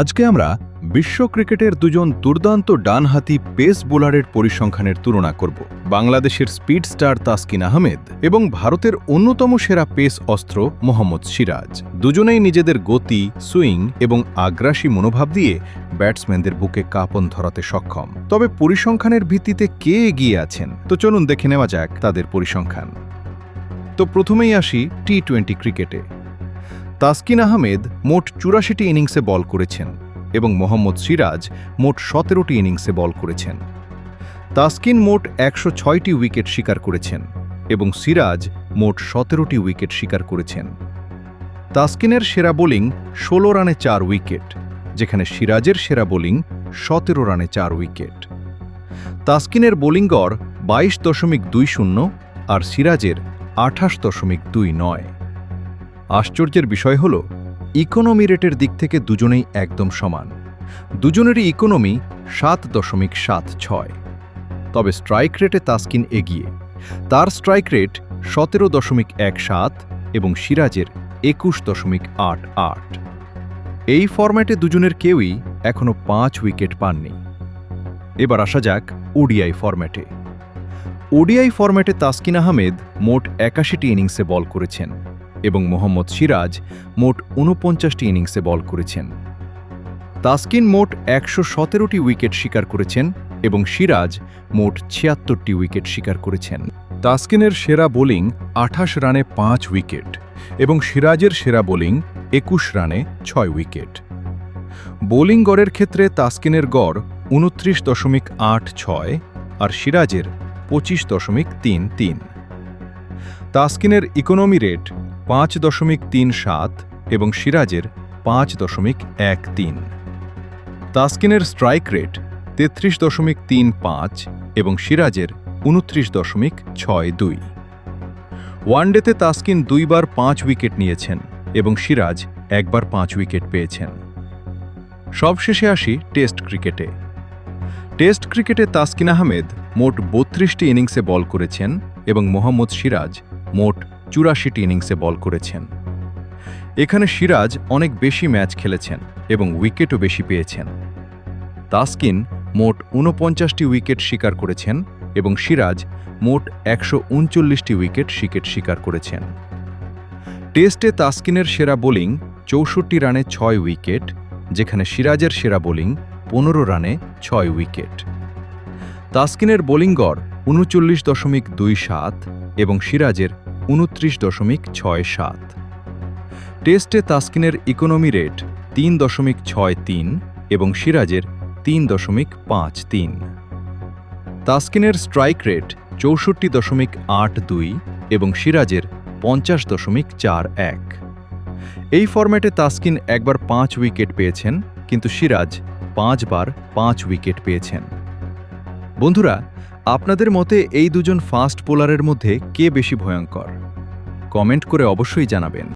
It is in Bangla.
আজকে আমরা বিশ্ব ক্রিকেটের দুজন দুর্দান্ত ডানহাতি পেস বোলারের পরিসংখ্যানের তুলনা করব। বাংলাদেশের স্পিড স্টার তাসকিন আহমেদ এবং ভারতের অন্যতম সেরা পেস অস্ত্র মোহাম্মদ সিরাজ। দুজনেই নিজেদের গতি, সুইং এবং আগ্রাসী মনোভাব দিয়ে ব্যাটসম্যানদের বুকে কাঁপন ধরাতে সক্ষম। তবে পরিসংখ্যানের ভিত্তিতে কে এগিয়ে আছেন, তো চলুন দেখে নেওয়া যাক তাদের পরিসংখ্যান। তো প্রথমেই আসি টি-20 ক্রিকেটে। তাসকিন আহমেদ মোট ৮৪টি ইনিংসে বল করেছেন এবং মোহাম্মদ সিরাজ মোট ১৭টি ইনিংসে বল করেছেন। তাসকিন মোট ১০৬টি উইকেট শিকার করেছেন এবং সিরাজ মোট ১৭টি উইকেট শিকার করেছেন। তাসকিনের সেরা বোলিং ১৬ রানে ৪ উইকেট, যেখানে সিরাজের সেরা বোলিং ১৭ রানে ৪ উইকেট। তাসকিনের বোলিং গড় ২২.২০ আর সিরাজের ২৮.২৯। আশ্চর্যের বিষয় হল, ইকোনমি রেটের দিক থেকে দুজনেই একদম সমান। দুজনেরই ইকোনমি ৭.৭৬। তবে স্ট্রাইক রেটে তাসকিন এগিয়ে। তার স্ট্রাইক রেট ১৭.১৭ এবং সিরাজের ২১.৮৮। এই ফরম্যাটে দুজনের কেউই এখনও ৫ উইকেট পাননি। এবার আসা যাক ওডিআই ফরম্যাটে। ওডিআই ফরম্যাটে তাসকিন আহমেদ মোট ৮১টি ইনিংসে বল করেছেন এবং মোহাম্মদ সিরাজ মোট ৪৯টি ইনিংসে বল করেছেন। তাসকিন মোট ১১৭টি উইকেট শিকার করেছেন এবং সিরাজ মোট ৭৬টি উইকেট শিকার করেছেন। তাসকিনের সেরা বোলিং ২৮ রানে ৫ উইকেট এবং সিরাজের সেরা বোলিং ২১ রানে ৬ উইকেট। বোলিং গড়ের ক্ষেত্রে তাসকিনের গড় ২৯.৮৬ আর সিরাজের ২৫.৩৩। তাসকিনের ইকোনমি রেট ৫.৩৭ এবং সিরাজের ৫.১৩। তাসকিনের স্ট্রাইক রেট ৩৩.৩৫ এবং সিরাজের ২৯.৬২। ওয়ানডেতে তাসকিন ২বার ৫ উইকেট নিয়েছেন এবং সিরাজ একবার ৫ উইকেট পেয়েছেন। সবশেষে আসি টেস্ট ক্রিকেটে। টেস্ট ক্রিকেটে তাসকিন আহমেদ মোট ৩২টি ইনিংসে বল করেছেন এবং মোহাম্মদ সিরাজ মোট ৮৪টি ইনিংসে বল করেছেন। এখানে সিরাজ অনেক বেশি ম্যাচ খেলেছেন এবং উইকেটও বেশি পেয়েছেন। তাসকিন মোট ৪৯টি উইকেট শিকার করেছেন এবং সিরাজ মোট ১৩৯টি উইকেট শিকার করেছেন। টেস্টে তাসকিনের সেরা বোলিং ৬৪ রানে ৬ উইকেট, যেখানে সিরাজের সেরা বোলিং ১৫ রানে ৬ উইকেট। তাসকিনের বোলিং গড় ৩৯.২৭ এবং সিরাজের ২৯.৬৭। টেস্টে তাসকিনের ইকোনমি রেট ৩.৬৩ এবং সিরাজের ৩.৫৩। তাসকিনের স্ট্রাইক রেট ৬৪.৮২ এবং সিরাজের ৫০.৪১। এই ফরম্যাটে তাসকিন একবার ৫ উইকেট পেয়েছেন, কিন্তু সিরাজ ৫ বার ৫ উইকেট পেয়েছেন। বন্ধুরা, আপনাদের মতে এই দুজন ফাস্ট বোলারের মধ্যে কে বেশি ভয়ঙ্কর? কমেন্ট করে অবশ্যই জানাবেন।